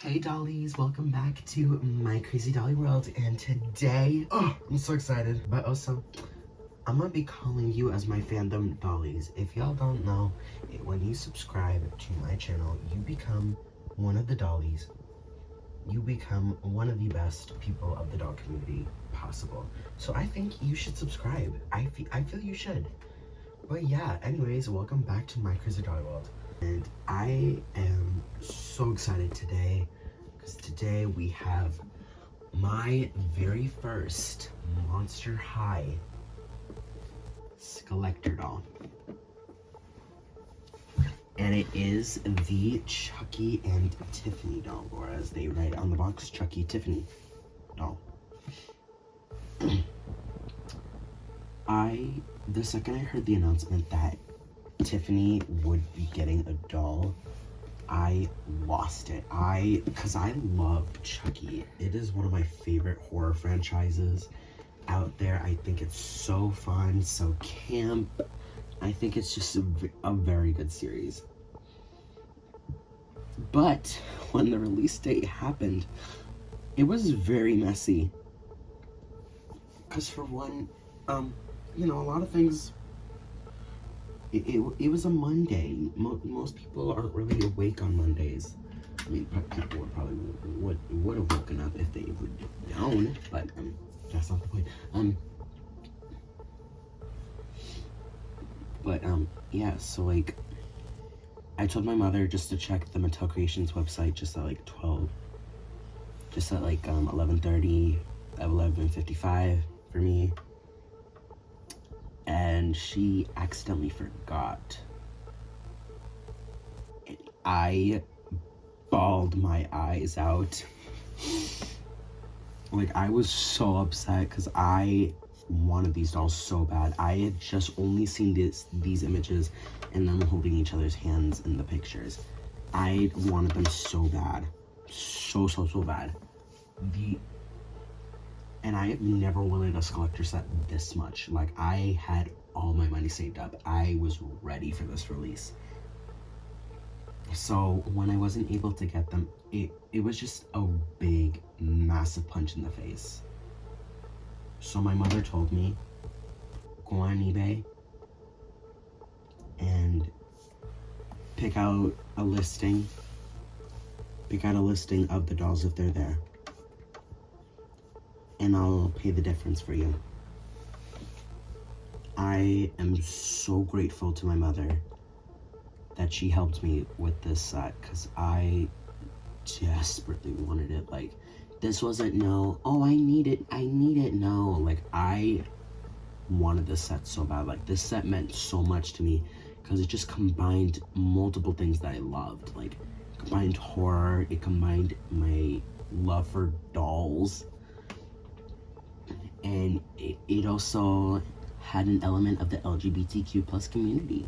Hey dollies, welcome back to my crazy dolly world, and today, I'm so excited, but also, I'm gonna be calling you as my fandom dollies. If y'all don't know, when you subscribe to my channel, you become one of the dollies. You become one of the best people of the doll community possible. So I think you should subscribe. I feel you should. But yeah, anyways, welcome back to my crazy dolly world. And I am so excited today, because today we have my very first Monster High Collector doll. And it is the Chucky and Tiffany doll, or as they write on the box, Chucky Tiffany doll. The second I heard the announcement that Tiffany would be getting a doll, I lost it. Because I love Chucky. It is one of my favorite horror franchises out there. I think it's so fun, so camp. I think it's just a very good series. But when the release date happened, it was very messy. Because for one, you know, a lot of things, it was a Monday. Most people aren't really awake on Mondays. I mean, people would have woken up if they would have known, but that's not the point. Yeah, so like, I told my mother just to check the Mattel Creations website just at like 11:30, 11:55 for me. And she accidentally forgot. I bawled my eyes out. Like, I was so upset because I wanted these dolls so bad. I had just only seen these images and them holding each other's hands in the pictures. I wanted them so bad. So bad. And I have never wanted a collector set this much. Like, I had all my money saved up. I was ready for this release. So when I wasn't able to get them, it was just a big, massive punch in the face. So my mother told me, go on eBay and pick out a listing of the dolls if they're there, and I'll pay the difference for you. I am so grateful to my mother that she helped me with this set, because I desperately wanted it. Like, this wasn't no, oh, I need it, no. Like, I wanted this set so bad. Like, this set meant so much to me because it just combined multiple things that I loved. Like, it combined horror, it combined my love for dolls, and it also had an element of the LGBTQ plus community,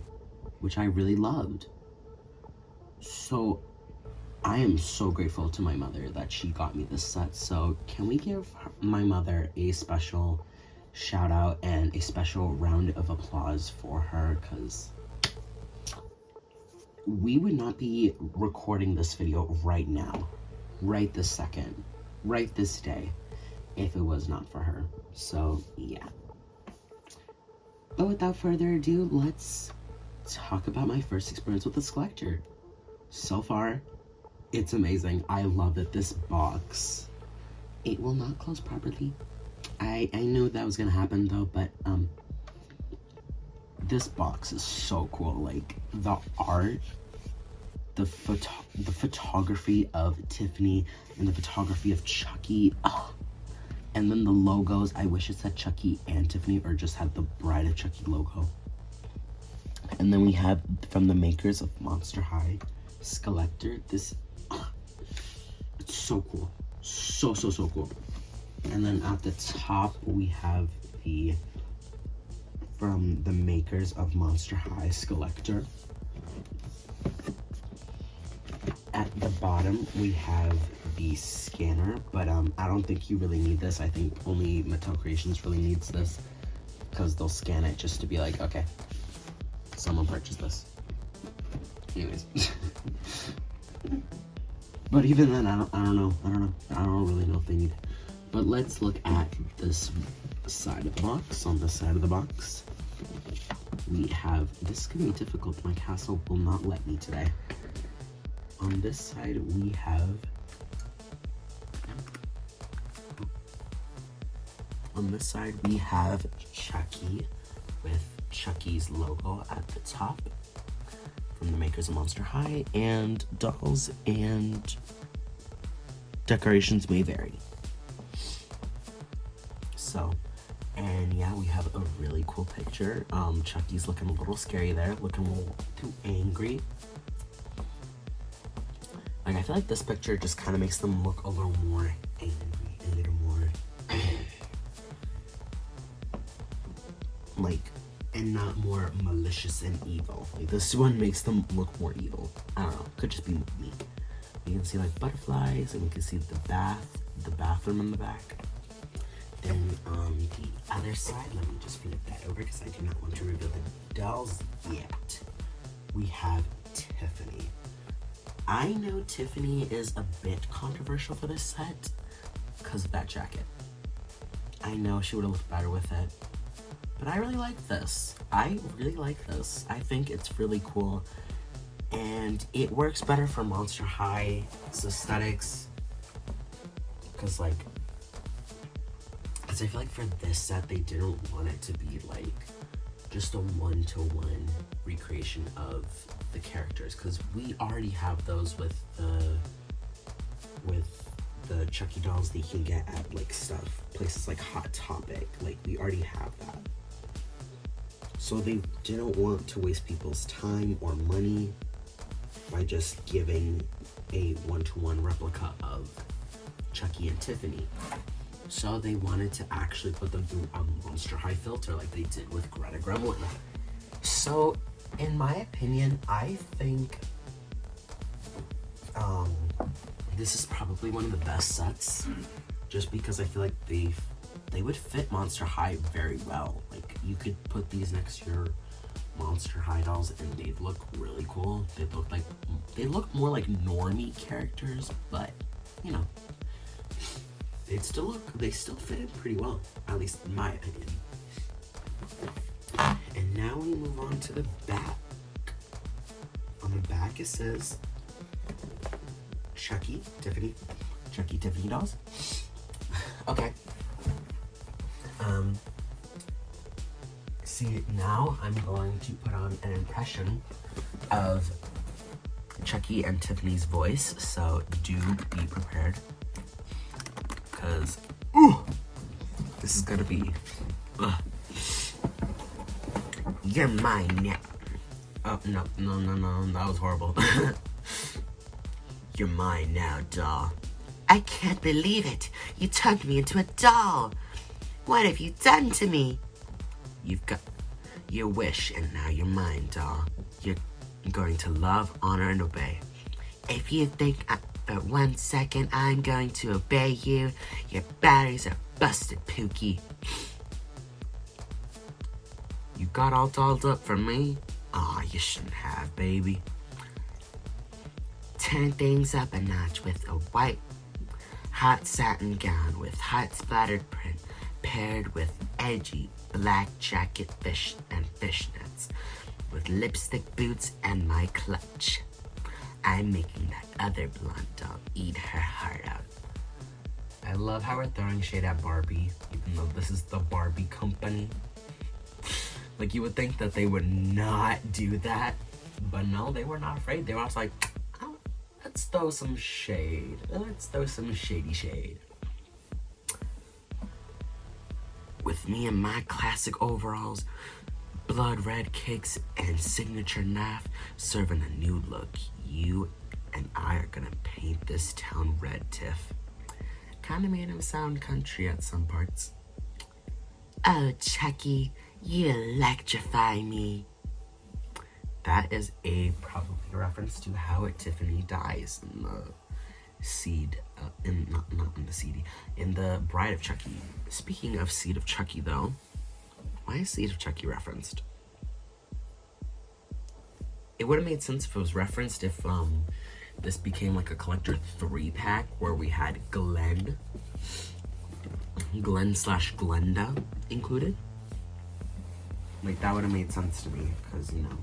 which I really loved. So I am so grateful to my mother that she got me this set. So can we give my mother a special shout out and a special round of applause for her, because we would not be recording this video right now, right this second, right this day, if it was not for her. So yeah. But without further ado, let's talk about my first experience with this collector. So far, it's amazing. I love it. This box, it will not close properly. I knew that was gonna happen though, but this box is so cool. Like, the art, the photography of Tiffany and the photography of Chucky. And then the logos, I wish it said Chucky and Tiffany, or just had the Bride of Chucky logo. And then we have, from the makers of Monster High, Collector, this, it's so cool. So cool. And then at the top, we have from the makers of Monster High Collector. At the bottom, we have the scanner, but I don't think you really need this. I think only Mattel Creations really needs this, because they'll scan it just to be like, okay, someone purchased this. Anyways. But even then, I don't know. I don't really know if they need. But let's look at this side of the box. On the side of the box, we have, this is gonna be difficult. My castle will not let me today. On this side, we have, Chucky with Chucky's logo at the top from the makers of Monster High, and dolls and decorations may vary. So, and yeah, we have a really cool picture. Chucky's looking a little scary there, looking a little too angry. Like, I feel like this picture just kind of makes them look a little more angry, a little more like, and not more malicious and evil. Like, this one makes them look more evil. I don't know, could just be me. You can see like butterflies, and we can see the bathroom in the back. Then on the other side, let me just flip that over because I do not want to reveal the dolls yet. We have Tiffany. I know Tiffany is a bit controversial for this set because of that jacket. I know she would have looked better with it, but I really like this. I think it's really cool, and it works better for Monster High's aesthetics because, like, I feel like for this set, they didn't want it to be like just a one-to-one recreation of the characters, because we already have those with the Chucky dolls that you can get at like places like Hot Topic. Like, we already have that. So they didn't want to waste people's time or money by just giving a one-to-one replica of Chucky and Tiffany. So they wanted to actually put them through a Monster High filter like they did with Greta Gremlin. So, in my opinion, I think this is probably one of the best sets, just because I feel like they would fit Monster High very well. Like, you could put these next to your Monster High dolls and they'd look really cool. They look more like normie characters, but you know, they still fit in pretty well, at least in my opinion. And now we move on to the back. On the back it says Chucky, Tiffany dolls. Okay. See, now I'm going to put on an impression of Chucky and Tiffany's voice, so do be prepared. Because, this is gonna be, you're mine now. Oh, no, that was horrible. You're mine now, doll. I can't believe it. You turned me into a doll. What have you done to me? You've got your wish, and now you're mine, doll. You're going to love, honor, and obey. If you think for 1 second I'm going to obey you, your batteries are busted, Pookie. You got all dolled up for me? Aw, you shouldn't have, baby. Turn things up a notch with a white, hot satin gown with hot splattered print, paired with edgy black jacket and fishnets, with lipstick boots and my clutch. I'm making that other blonde doll eat her heart out. I love how we're throwing shade at Barbie, even though this is the Barbie company. Like, you would think that they would not do that, but no, they were not afraid. They were just like, oh, let's throw some shade. Let's throw some shady shade. With me in my classic overalls, blood red kicks, and signature knife, serving a new look, you and I are gonna paint this town red, Tiff. Kinda made him sound country at some parts. Oh, Chucky, you electrify me. That is probably a reference to how Tiffany dies in the Seed, in the Bride of Chucky. Speaking of Seed of Chucky, though, why is Seed of Chucky referenced? It would have made sense if it was referenced if this became like a collector 3-pack where we had Glenn slash Glenda included. Like, that would have made sense to me, because, you know,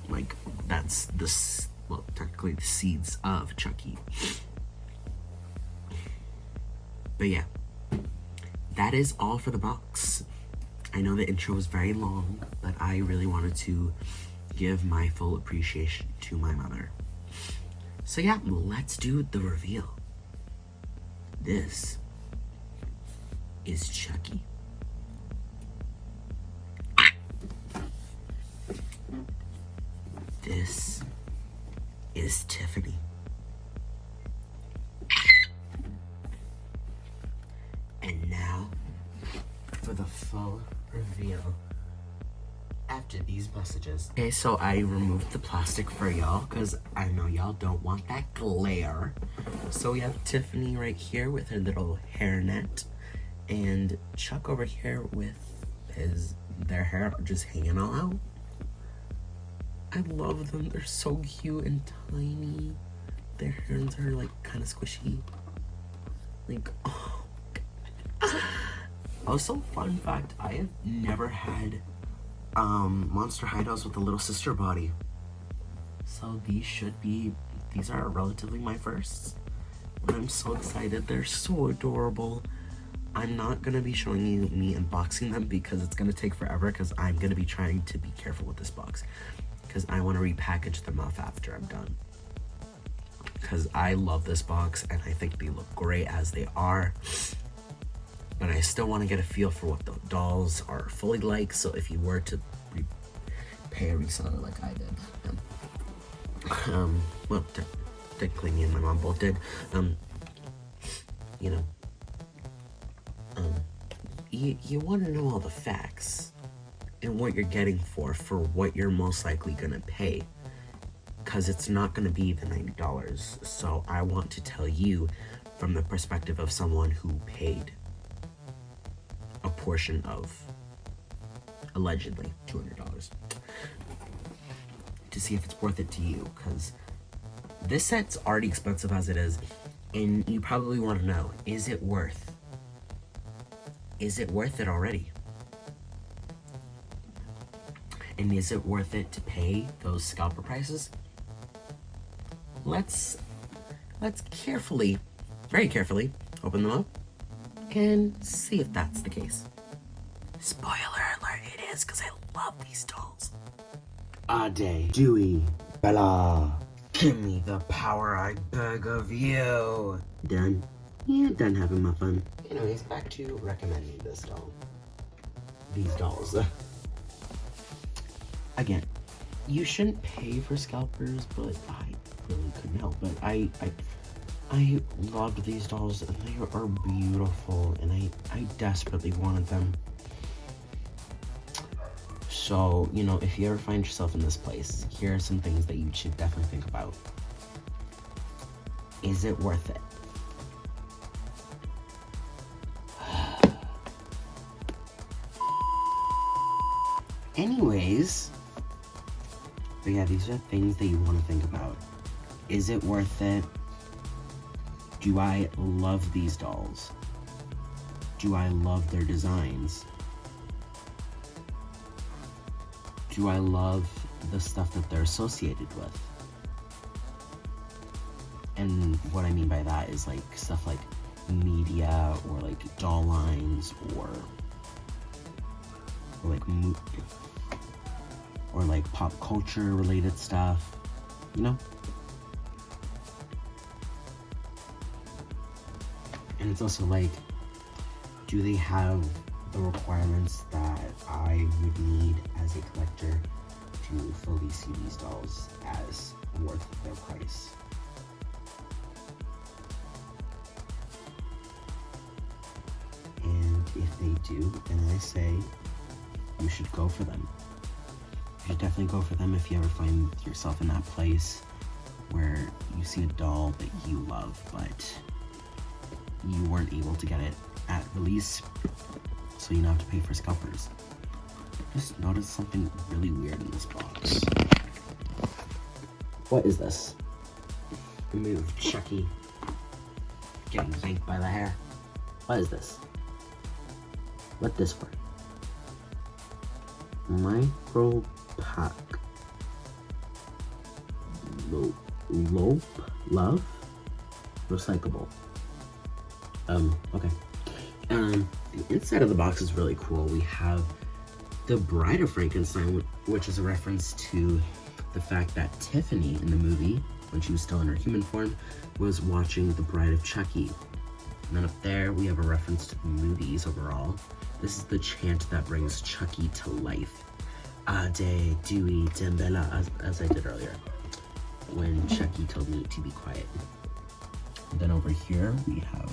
like, that's well, technically the seeds of Chucky. But yeah, that is all for the box. I know the intro was very long, but I really wanted to give my full appreciation to my mother. So yeah, let's do the reveal. This is Chucky. This is Tiffany. And now for the full reveal after these messages. Okay, so I removed the plastic for y'all because I know y'all don't want that glare. So we have Tiffany right here with her little hairnet, and Chuck over here with their hair just hanging all out. I love them. They're so cute and tiny. Their hands are like kind of squishy. Like, oh. Also, fun fact, I have never had Monster High Dolls with a little sister body. So these are relatively my firsts. But I'm so excited. They're so adorable. I'm not going to be showing you me unboxing them because it's going to take forever, because I'm going to be trying to be careful with this box. Because I want to repackage them up after I'm done. Because I love this box and I think they look great as they are. But I still want to get a feel for what the dolls are fully like. So if you were to pay a reseller like I did, well, technically me and my mom both did, you know, you want to know all the facts and what you're getting for what you're most likely gonna pay, because it's not gonna be the $90. So I want to tell you from the perspective of someone who paid a portion of allegedly $200 to see if it's worth it to you, because this set's already expensive as it is, and you probably want to know, is it worth it already? And is it worth it to pay those scalper prices? Let's carefully, very carefully, open them up and see if that's the case. Spoiler alert, it is, because I love these dolls. Ade, Dewey, Bella, give me the power, I beg of you. Done? Yeah, done having my fun. Anyways, back to recommending this doll. These dolls. Again, you shouldn't pay for scalpers, but I really couldn't help it. I loved these dolls, and they are beautiful, and I desperately wanted them. So, you know, if you ever find yourself in this place, here are some things that you should definitely think about. Is it worth it? Anyways, but yeah, these are things that you want to think about. Is it worth it? Do I love these dolls? Do I love their designs? Do I love the stuff that they're associated with? And what I mean by that is like stuff like media, or like doll lines, or like pop culture related stuff, you know? And it's also like, do they have the requirements that I would need as a collector to fully see these dolls as worth their price? And if they do, then I say you should go for them. You should definitely go for them if you ever find yourself in that place where you see a doll that you love, but you weren't able to get it at release, so you now have to pay for scalpers. Just noticed something really weird in this box. What is this? Remove Chucky. Getting yanked by the hair. What is this? What this for? Micro pack. Love? Recyclable. Okay. The inside of the box is really cool. We have the Bride of Frankenstein, which is a reference to the fact that Tiffany in the movie, when she was still in her human form, was watching The Bride of Chucky. And then up there, we have a reference to the movies overall. This is the chant that brings Chucky to life. Ade, Dewey, Dembella, as I did earlier, when Chucky told me to be quiet. And then over here, we have,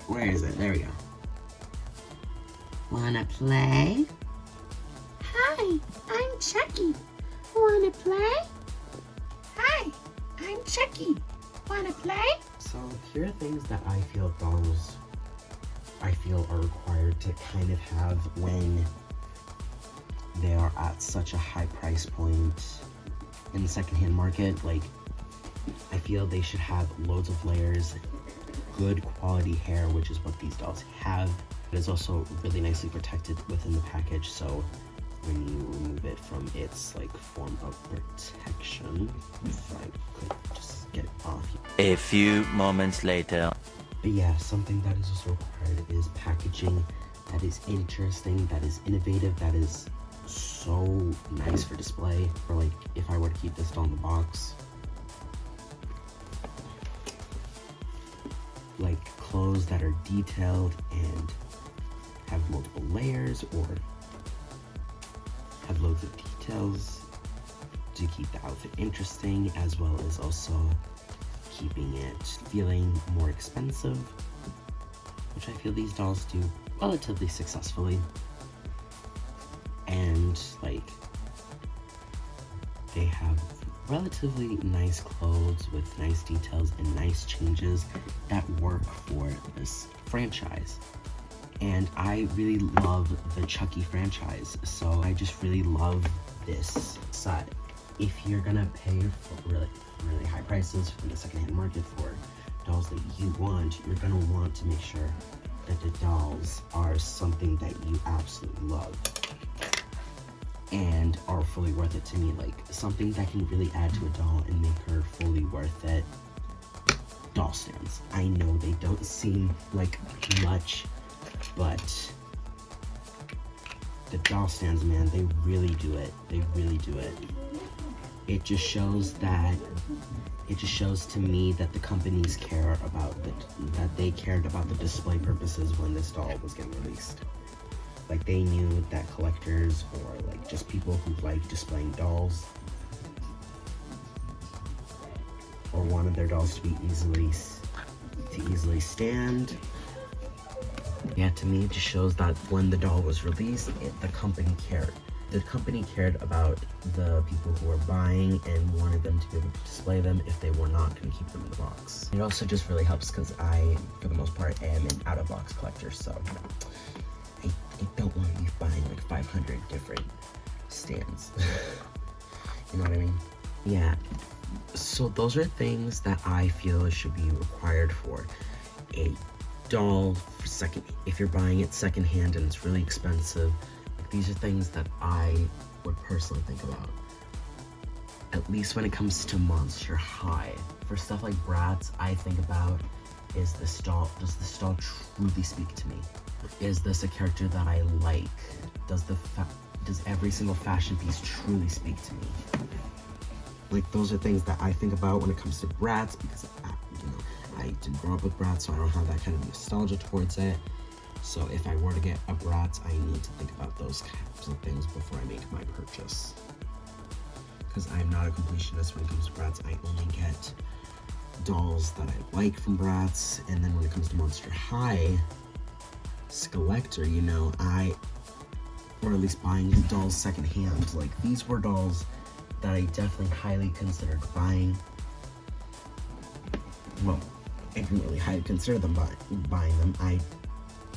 where is it? There we go. Wanna play? Hi, I'm Chucky. Wanna play? Hi, I'm Chucky. Wanna play? So here are things that I feel dolls are required to kind of have when they are at such a high price point in the secondhand market. Like, I feel they should have loads of layers, good quality hair, which is what these dolls have. It is also really nicely protected within the package, so when you remove it from its like form of protection, if I could just get it off. A few moments later. But yeah, something that is also required is packaging that is interesting, that is innovative, that is so nice for display. Or like, if I were to keep this doll in the box, like clothes that are detailed and have multiple layers, or have loads of details to keep the outfit interesting, as well as also keeping it feeling more expensive, which I feel these dolls do relatively successfully. And like, they have relatively nice clothes with nice details and nice changes that work for this franchise. And I really love the Chucky franchise, so I just really love this set. If you're gonna pay for really high prices in the secondhand market for dolls that you want, you're gonna want to make sure that the dolls are something that you absolutely love and are fully worth it to me. Like, something that can really add to a doll and make her fully worth it. Doll stands. I know they don't seem like much, but the doll stands, man, they really do it. They really do it. It just shows to me that the companies care about that they cared about the display purposes when this doll was getting released. Like, they knew that collectors, or like just people who like displaying dolls, or wanted their dolls to be easily stand. Yeah, to me, it just shows that when the doll was released, the company cared. The company cared about the people who were buying and wanted them to be able to display them if they were not going to keep them in the box. It also just really helps because I, for the most part, am an out-of-box collector, so I don't want to be buying like 500 different stands. You know what I mean? Yeah. So those are things that I feel should be required for a doll for second. If you're buying it secondhand and it's really expensive, like, these are things that I would personally think about. At least when it comes to Monster High. For stuff like Bratz, I think about, does this doll truly speak to me? Is this a character that I like? Does every single fashion piece truly speak to me? Like, those are things that I think about when it comes to Bratz, because I didn't grow up with Bratz, so I don't have that kind of nostalgia towards it. So if I were to get a Bratz, I need to think about those kinds of things before I make my purchase. Because I'm not a completionist when it comes to Bratz. I only get dolls that I like from Bratz, and then when it comes to Monster High, Skeletor, or at least buying dolls secondhand, like, these were dolls that I definitely highly considered buying. Well, I didn't really highly consider them buying them. I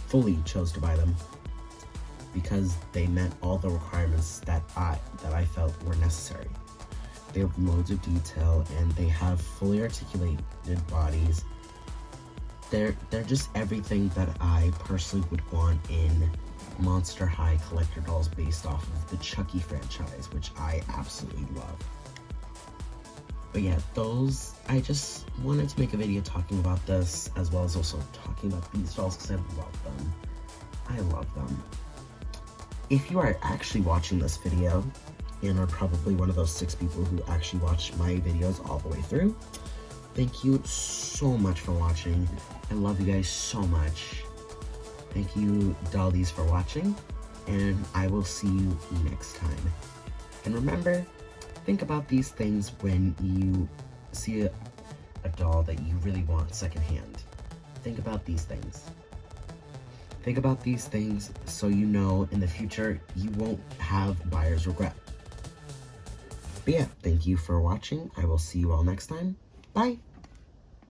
fully chose to buy them. because they met all the requirements that I felt were necessary. They have loads of detail and they have fully articulated bodies. They're just everything that I personally would want in Monster High collector dolls based off of the Chucky franchise, which I absolutely love. But yeah, I just wanted to make a video talking about this, as well as also talking about these dolls because I love them. I love them. If you are actually watching this video, and are probably one of those 6 people who actually watch my videos all the way through, thank you so much for watching. I love you guys so much. Thank you, dollies, for watching, and I will see you next time. And remember, think about these things when you see a doll that you really want secondhand. Think about these things. Think about these things so you know in the future you won't have buyer's regret. But yeah, thank you for watching. I will see you all next time. Bye!